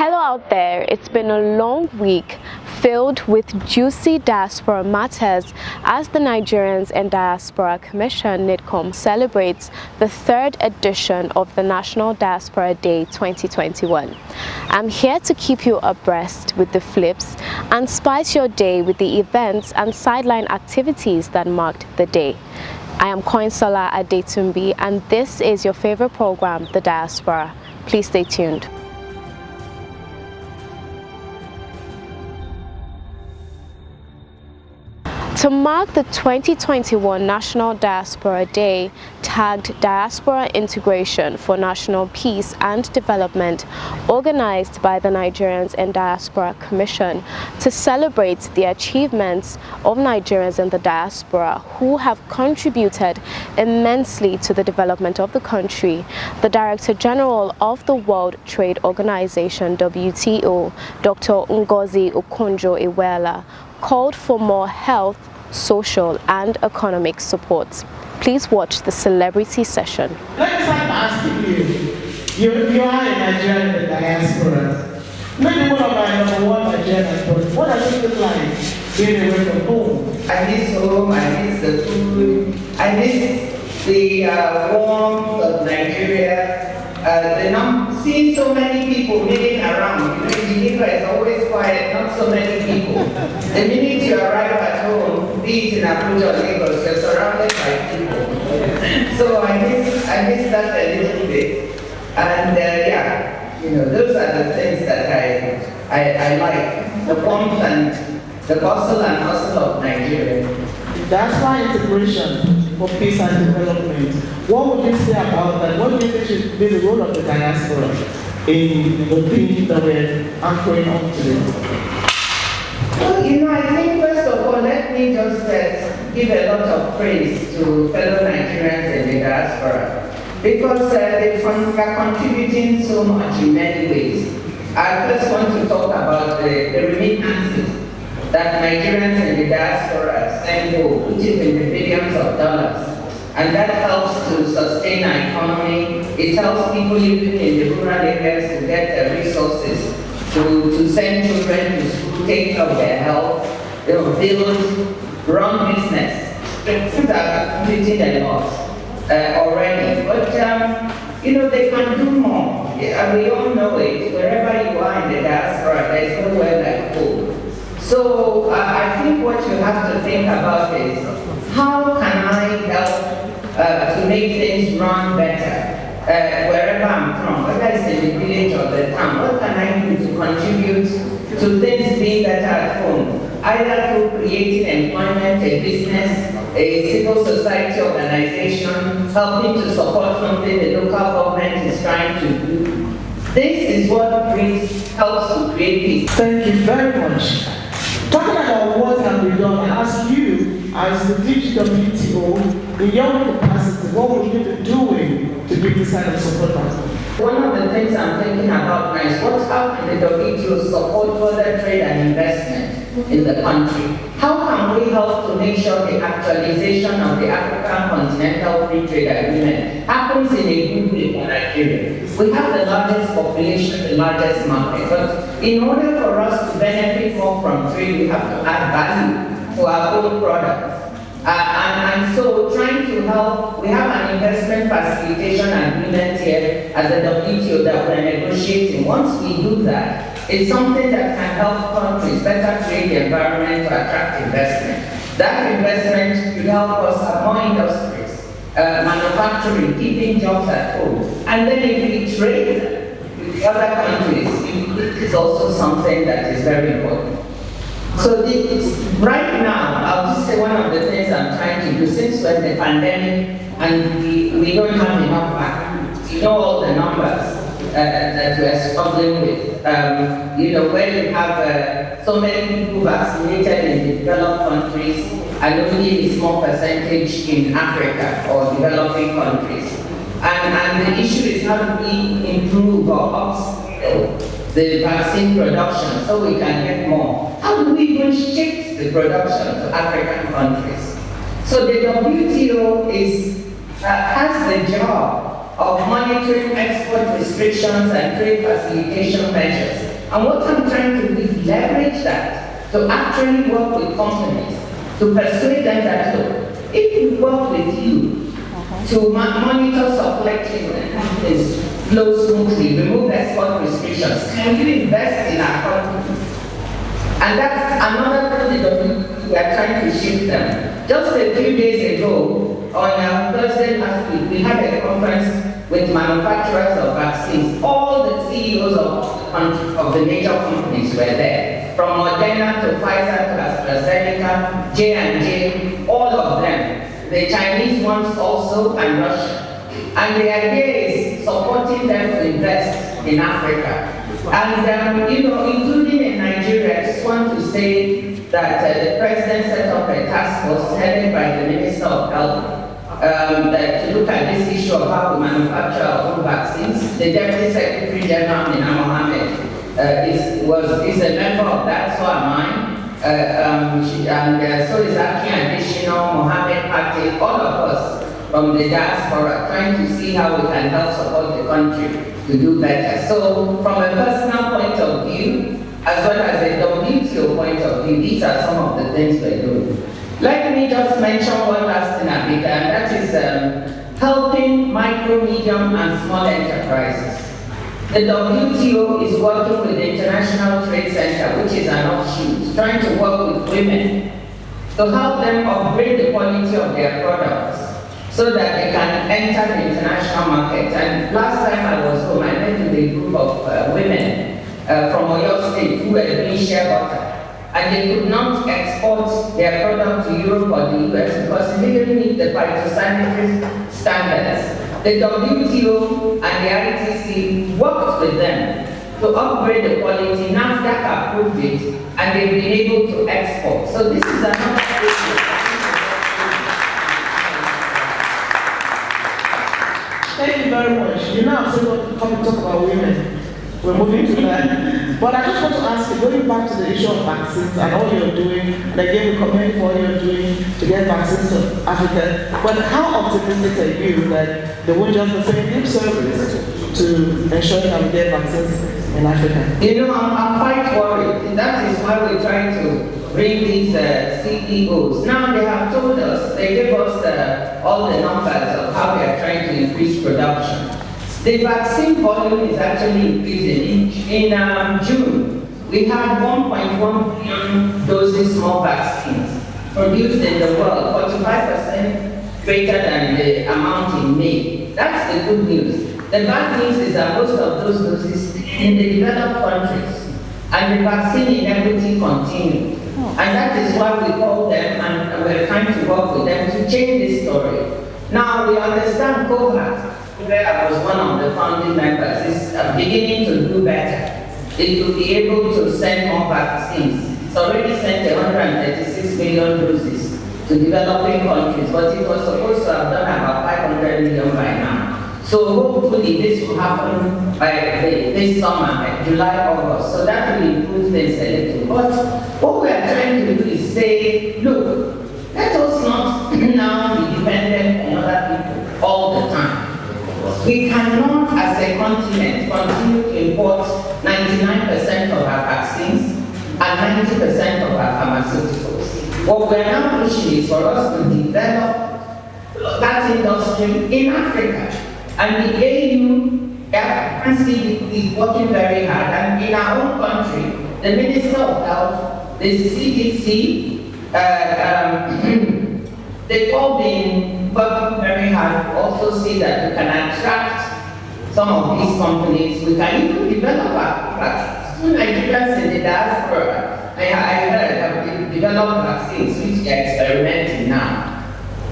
Hello out there, it's been a long week filled with juicy diaspora matters as the Nigerians and Diaspora Commission NIDCOM celebrates the third edition of the National Diaspora Day 2021. I'm here to keep you abreast with the flips and spice your day with the events and sideline activities that marked the day. I am Koinsola Adetumbi and this is your favorite program, The Diaspora. Please stay tuned. To mark the 2021 National Diaspora Day, tagged Diaspora Integration for National Peace and Development, organized by the Nigerians and Diaspora Commission to celebrate the achievements of Nigerians in the diaspora who have contributed immensely to the development of the country, the Director General of the World Trade Organization, WTO, Dr. Ngozi Okonjo-Iweala, called for more health, social and economic support. Please watch the celebrity session. Let me start asking you are a Nigerian in the diaspora. Maybe one of my number one Nigerian, but what does it look like being away from home? I miss home, I miss the food, I miss the warmth of Nigeria. Seeing so many people milling around, Geneva is always quiet, not so many people. The minute you arrive at home, be it in Abuja or Lagos, you're surrounded by people. So I miss that a little bit. And those are the things that I like. The warmth and the bustle and hustle of Nigeria. That's why integration for peace and development. What would you say about that? What do you think should be the role of the diaspora in the thing that we're anchoring on today? Well, I think first of all, let me just give a lot of praise to fellow Nigerians in the diaspora because they are contributing so much in many ways. I first want to talk about the remittances that Nigerians in the diaspora send home, which is in the billions of dollars. And that helps to sustain our economy. It helps people living in the rural areas to get the resources to send children to school, take care of their health, build, run business. Things are contributing a lot already. But, they can do more. And we all know it. Wherever you are in the diaspora, there's nowhere like home. So I think what you have to think about is, how can I help to make things run better wherever I'm from, whether it's in the village or the town? What can I do to contribute to things being better at home? Either through creating employment, a business, a civil society organization, helping to support something the local government is trying to do. This is what helps to create peace. Thank you very much. Talking about what can be done, I ask you, as the DGWTO, in your capacity, what would you be doing to give this kind of support? One of the things I'm thinking about now is how can the WTO support further trade and investment in the country? How can we help to make sure the actualization of the African Continental Free Trade Agreement happens in a good way for Nigeria? We have the largest population, the largest market, but in order for us to benefit more from trade, we have to add value to our own products. And so trying to help, we have an investment facilitation agreement here at the WTO that we're negotiating. Once we do that, it's something that can help countries better create the environment to attract investment. That investment will help us have more industries, manufacturing, keeping jobs at home. And then if we trade with the other countries, it is also something that is very important. So right now, I'll just say one of the things I'm trying to do, since we're in the pandemic and we don't have enough vaccines, all the numbers that we're struggling with. Where you have so many people vaccinated in the developed countries and only a small percentage in Africa or developing countries. And the issue is how do we improve or upscale the vaccine production so we can get more? How do we even shift the production to African countries? So the WTO has the job of monitoring export restrictions and trade facilitation measures And what I'm trying to do is leverage that to actually work with companies, to persuade them that, look, if we work with you to monitor supply chain and things flow smoothly, remove export restrictions, can you invest in our company? And that's another thing that we are trying to shift them. Just a few days ago, on Thursday last week, we had a conference with manufacturers of vaccines. All the CEOs of the major companies were there, from Moderna to Pfizer to AstraZeneca, J&J, all of them. The Chinese ones also, and Russia. And the idea is supporting them to invest in Africa. And, including in Nigeria, I just want to say that the president set up a task force headed by the Minister of Health to look at this issue of how we manufacture our own vaccines. The Deputy Secretary General, Mina Mohammed, is a member of that, so am I. So is Aki Additional, Mohammed Pate, all of us from the diaspora, trying to see how we can help support the country to do better. So from a personal point of view, as well as a WTO point of view, these are some of the things we're doing. Let me just mention one last thing, Abika, and that is helping micro, medium, and small enterprises. The WTO is working with the International Trade Center, which is an offshoot, trying to work with women to help them upgrade the quality of their products so that they can enter the international market. And last time I was home, I met with a group of women from Oyo State who were doing shea butter. And they could not export their product to Europe or the US because they didn't meet the phytosanitary standards. The WTO and the ITC worked with them to upgrade the quality. NAFDAC approved it, and they've been able to export. So this is another issue. Thank you very much. You know, I'm still going to come and talk about women. We're moving to that. But I just want to ask you, going back to the issue of vaccines and all you're doing, and again, we commend for what you're doing to get vaccines to Africa. But how optimistic are you that they won't just be paying lip service to ensure that we get vaccines in Africa? You know, I'm quite worried. That is why we're trying to bring these CEOs. Now they have told us, they gave us all the numbers of how they are trying to increase production. The vaccine volume is actually increasing. In June, we had 1.1 billion doses more vaccines produced in the world, 45% greater than the amount in May. That's the good news. The bad news is that most of those doses in the developed countries, and the vaccine inequity continues. And that is why we call them, and we're trying to work with them to change this story. Now, we understand COVID, where I was one of the founding members, is beginning to do better. It will be able to send more vaccines. It's already sent 136 million doses to developing countries, but it was supposed to have done about 500 million by now. So hopefully this will happen by this summer, like July, August. So that will improve things a little. But what we are trying to do is say, look, let us not now be dependent on other people all the time. We cannot, as a continent, continue to import 99% of our vaccines and 90% of our pharmaceuticals. What we are now pushing is for us to develop that industry in Africa. And the AU, is working very hard. And in our own country, the Minister of Health, the CDC, they've all been working very hard to also see that we can attract some of these companies. We can even develop our vaccines. Nigerians in the diaspora, I heard have developed vaccines which they're experimenting now.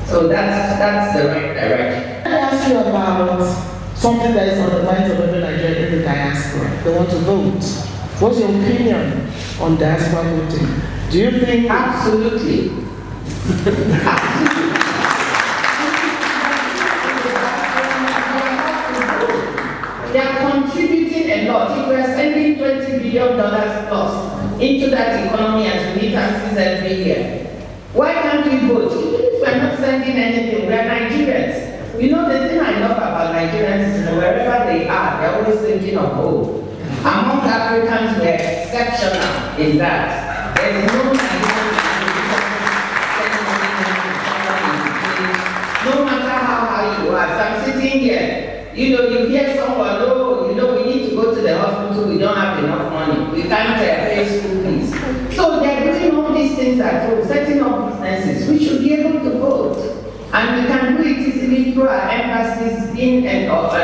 So that's the right direction. I ask you about something that is on the minds of every Nigerian in the diaspora. They want to vote. What's your opinion on diaspora voting? Do you think... Absolutely. Absolutely. They are contributing a lot. If we are spending $20 billion plus into that economy as remittances every year, why can't we vote? Even if we're not sending anything, we're Nigerians. You know, the thing I love about Nigerians is that wherever they are, they're always thinking of home. Among Africans, we're exceptional in that. There's no no matter how high you are. So I'm sitting here, you hear someone, oh, we need to go to the hospital, we don't have enough money, we can't pay school fees. So they're doing all these things at home, setting up businesses. We should be able to vote. And we can do it easily through our embassies being empowered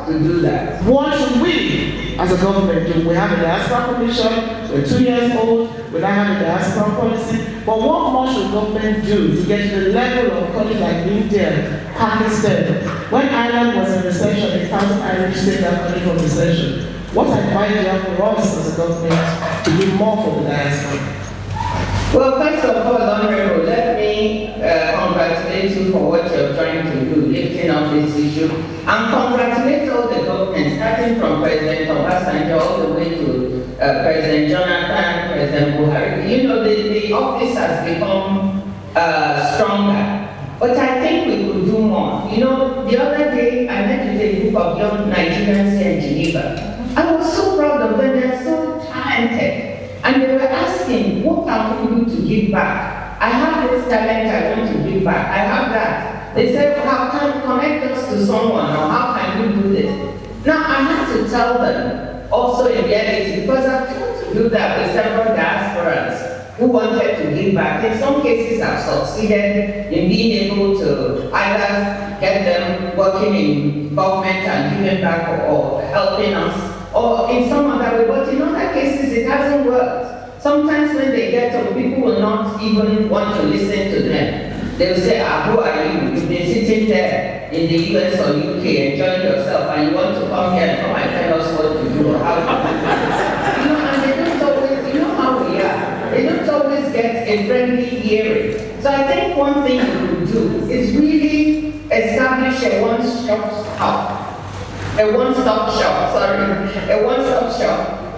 to do that. What should we, as a government, do? We have a diaspora commission, we're 2 years old, we now have a diaspora policy, but what more should government do to get to the level of countries like India, Pakistan? When Ireland was in recession, they found Irish state that country from recession. What advice do you have for us as a government to do more for the diaspora? Well, first of all, Honorable, let me congratulate you for what you're trying to do, lifting up this issue, and congratulate all the governments, starting from President Obasanjo all the way to President Jonathan, President Buhari. The office has become stronger, but I think we could do more. The other day, I met with a group of young Nigerians here in Geneva. I was so proud of them, they're so talented. And they were asking, what can we do to give back? I have this talent, I want to give back. I have that. They said, how can you connect us to someone, or how can you do this? Now, I have to tell them, also in reality, because I've tried to do that with several diasporans who wanted to give back. In some cases, I've succeeded in being able to either get them working in government and giving back or helping us, or in some other way, but in other cases it hasn't worked. Sometimes when they get home, people will not even want to listen to them. They'll say, who are you? You've been sitting there in the US or UK enjoying yourself, and you want to come here and come and tell us what to do or how to do it. And they don't always, how we are. They don't always get a friendly hearing. So I think one thing you could do is really establish a one-stop shop,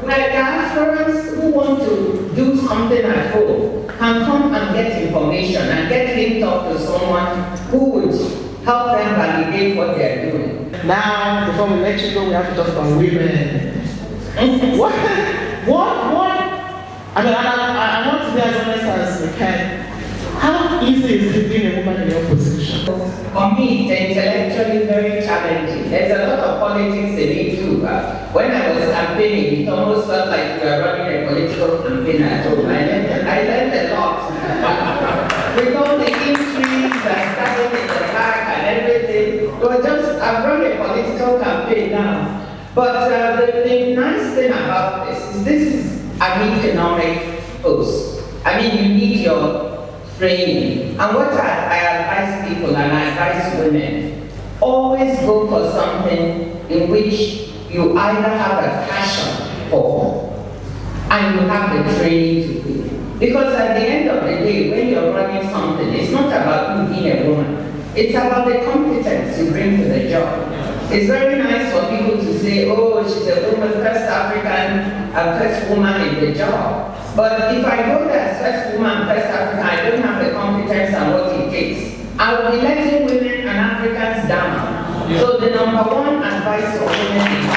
where diasporans who want to do something at home can come and get information and get linked up to someone who would help them validate what they're doing. Now, before we let you go, we have to talk about women. I want to be as honest as we can. How easy is it being a woman in your position? For me, it's intellectually very challenging. There's a lot of politics in it too. When I was campaigning, it almost felt like we were running a political campaign at home. I learned a lot. With all the intrigues and starting in the back and everything. I've run a political campaign now. But the nice thing about this is an economic post. I mean, you need your training. And what I advise people and I advise women, always go for something in which you either have a passion for and you have the training to do. Because at the end of the day, when you're running something, it's not about you being a woman. It's about the competence you bring to the job. It's very nice for people to say, oh, she's a woman, first African, first woman in the job. But if I go there as first woman, first African, I don't have the competence and what it takes. I will be letting women and Africans down. Yeah. So the number one advice for women is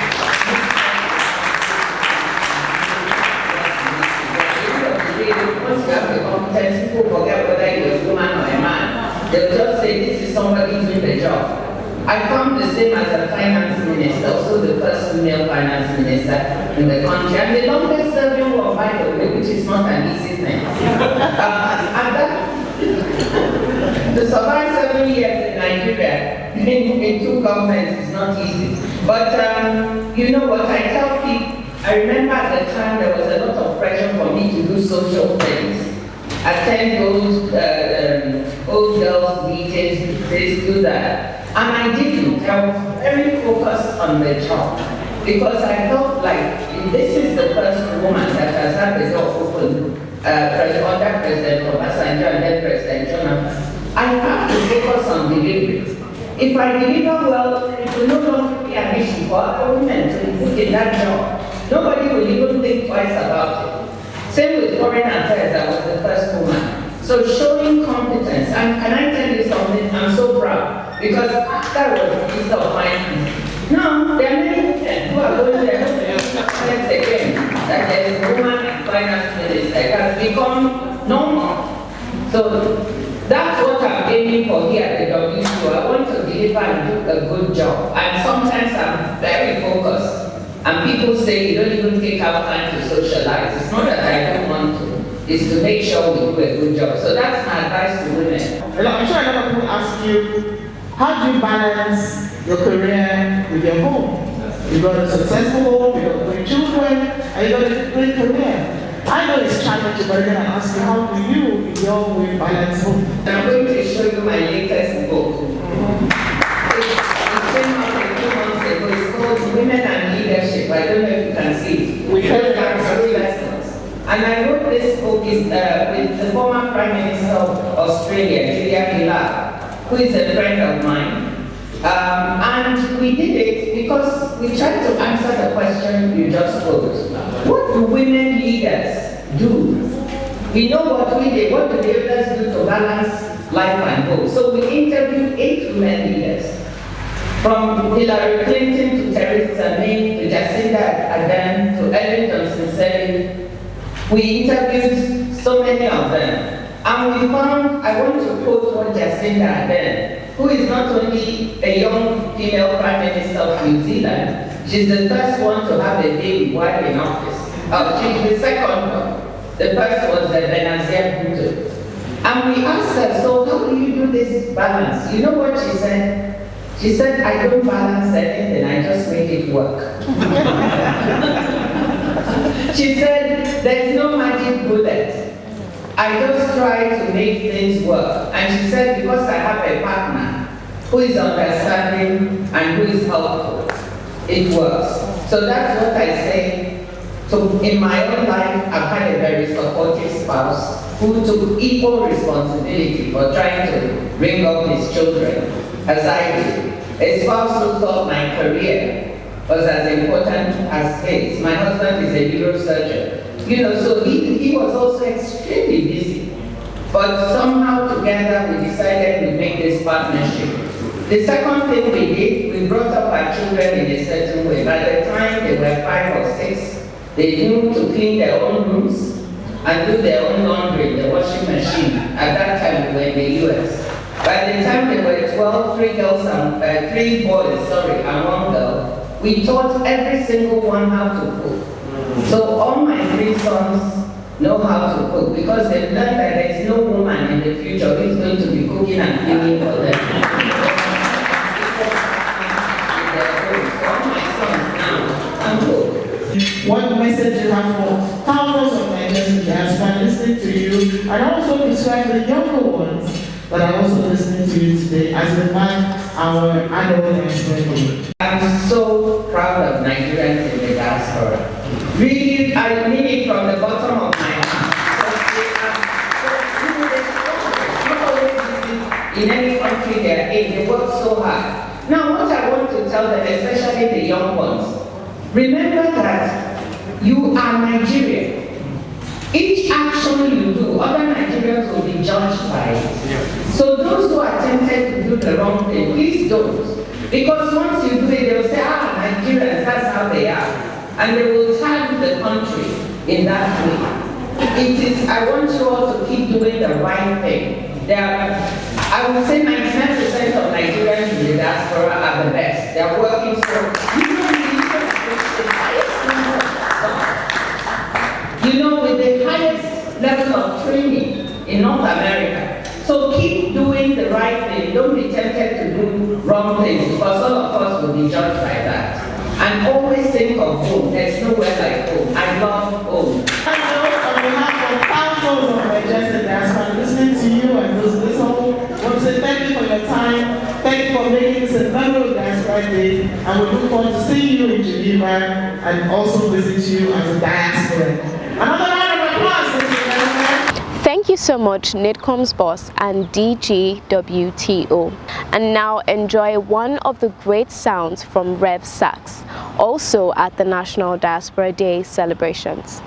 once you have the competence, people forget whether you're a woman or a man. They'll just say, this is somebody doing the job. I found the same as a finance minister, also the first female finance minister in the country, and the longest serving one, by the way, which is not an easy thing. To survive 7 years in Nigeria, in two governments is not easy. But you know what I tell people, I remember at the time there was a lot of pressure for me to do social things. Attend those old girls meetings, this, do that. And I didn't. I was very focused on the job because I felt like this is the first woman that has had the door open under President Obasanjo and then President Jonathan. I have to focus on delivery. If I deliver well, it will no longer be an issue for other women to put in that job. Nobody will even think twice about it. Same with foreign affairs, I was the first woman. So showing competence, and can I tell you something? I'm so proud because after I was Minister of Finance, now there are many So that's what I'm aiming for here at the WTO. I want to deliver and do a good job. And sometimes I'm very focused. And people say you don't even take out time to socialize. It's not that I don't want to. It's to make sure we do a good job. So that's my advice to women. I'm sure a lot of people ask you, how do you balance your career with your home? You've got a successful home, you've got great children, and you've got a great career. I know it's challenging, but I'm going to ask you, how do you, in your way, balance home? I'm going to show you my latest book. It came out a few months ago. It's called Women and Leadership. I don't know if you can see it. We heard that lessons. And I wrote this book with the former Prime Minister of Australia, Julia Gillard, who is a friend of mine. And we did it because we tried to answer the question you just posed. What do women leaders do? We know what we did. What do the leaders do to balance life and home? So we interviewed 8 women leaders. From Hillary Clinton to Theresa May to Jacinda Ardern to Ellen Johnson Sirleaf. We interviewed so many of them. And we found, I want to quote what Jacinda Ardern, who is not only a young female Prime Minister of New Zealand, she's the first one to have a baby while in office. She's the second one. The first was Benazir Bhutto. And we asked her, so how do you do this balance? You know what she said? She said, I don't balance anything, I just make it work. She said, there's no magic bullet. I just try to make things work. And she said, because I have a partner who is understanding and who is helpful, it works. So that's what I say. So in my own life, I've had a very supportive spouse who took equal responsibility for trying to bring up his children as I did. A spouse who thought my career was as important as his. My husband is a neurosurgeon. You know, so he was also extremely busy. But somehow together we decided to make this partnership. The second thing we did, we brought up our children in a certain way. By the time they were 5 or 6, they knew to clean their own rooms and do their own laundry in the washing machine. At that time we were in the US. By the time they were 12, 3 boys, and 1 girl, we taught every single one how to cook. So all my 3 sons know how to cook because they've learned that there's no woman in the future who's going to be cooking and cleaning for them. All my sons now can cook. What message you have for thousands of Nigerians in diaspora listening to you, and also describe the younger ones that are also listening to you today as we mark our annual Diaspora Day? I'm so proud of Nigerians in the diaspora. Really, I mean it from the bottom of my heart. In any country they're in, they work so hard. Now, what I want to tell them, especially the young ones, remember that you are Nigerian. Each action you do, other Nigerians will be judged by it. So those who are tempted to do the wrong thing, please don't. Because once you do it, they'll say, Nigerians, that's how they are. And they will tag the country in that way. I want you all to keep doing the right thing. I would say 99% of Nigerians in the diaspora are the best. They are working so with the highest level of training in North America. So keep doing the right thing. Don't be tempted to do wrong things because all of us will be judged by that. And always think of home. There's nowhere like home. I love home. I know on behalf of thousands of Nigerians in diaspora listening to you and those listening home, I want to say thank you for your time. Thank you for making this a memorable Diaspora Day. And we look forward to seeing you in Geneva and also visit you as a diaspora. Another round of applause, ladies and gentlemen. Thank you so much, NIDCOM's boss and DGWTO. And now enjoy one of the great sounds from Rev Sax, also at the National Diaspora Day celebrations.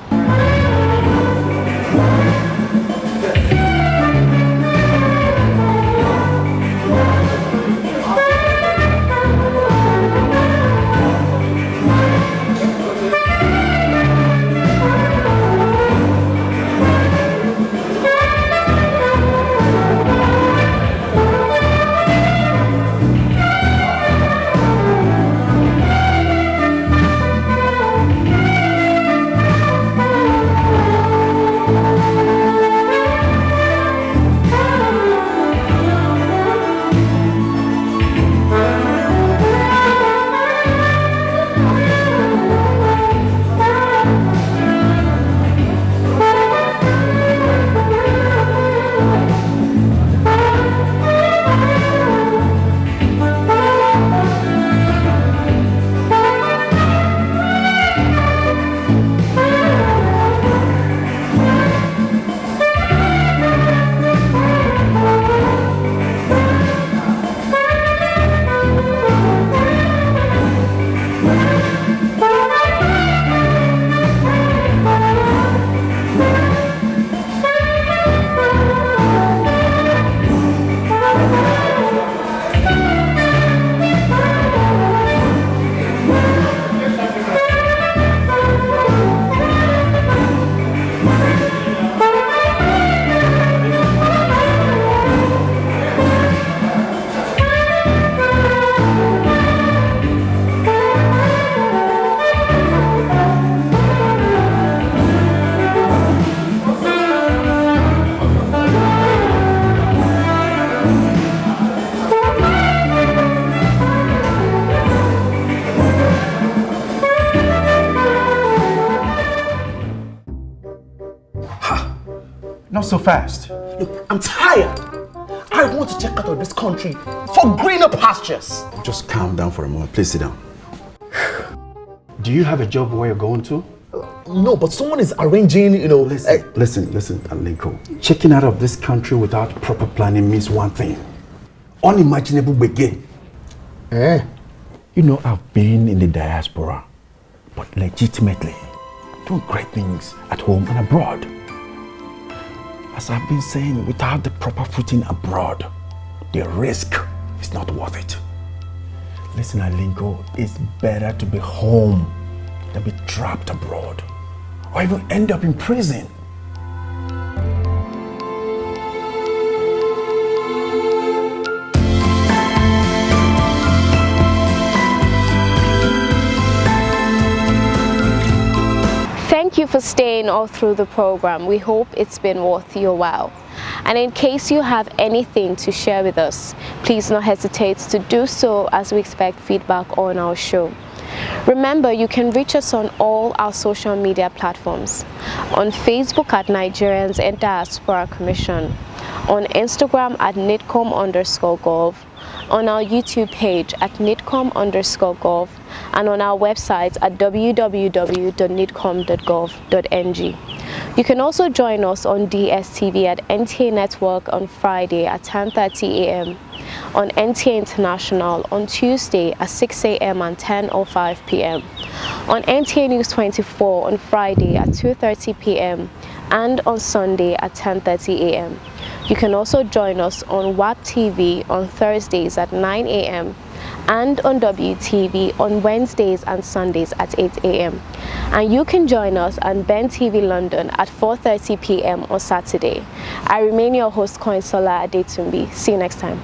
so fast? Look, I'm tired. I want to check out of this country for greener pastures. Just calm down for a moment. Please sit down. Do you have a job where you're going to? No, but someone is arranging, Listen, Alinko. Checking out of this country without proper planning means one thing. Unimaginable begin. I've been in the diaspora, but legitimately doing great things at home and abroad. As I've been saying, without the proper footing abroad, the risk is not worth it. Listen, Alinko, it's better to be home than be trapped abroad, or even end up in prison. Thank you for staying all through the program. We hope it's been worth your while. And in case you have anything to share with us, please don't hesitate to do so, as we expect feedback on our show. Remember, you can reach us on all our social media platforms. On Facebook at Nigerians in Diaspora Commission, on Instagram at nidcom_gov, on our YouTube page at nidcom_gov, and on our website at www.nidcom.gov.ng. You can also join us on DSTV at NTA Network on Friday at 10:30 a.m., on NTA International on Tuesday at 6 a.m. and 10:05 p.m., on NTA News 24 on Friday at 2:30 p.m., and on Sunday at 10:30 a.m. You can also join us on WAP TV on Thursdays at 9 a.m. and on WTV on Wednesdays and Sundays at 8 a.m. And you can join us on Ben TV London at 4:30 p.m. on Saturday. I remain your host, Koinsola Adetumbi. See you next time.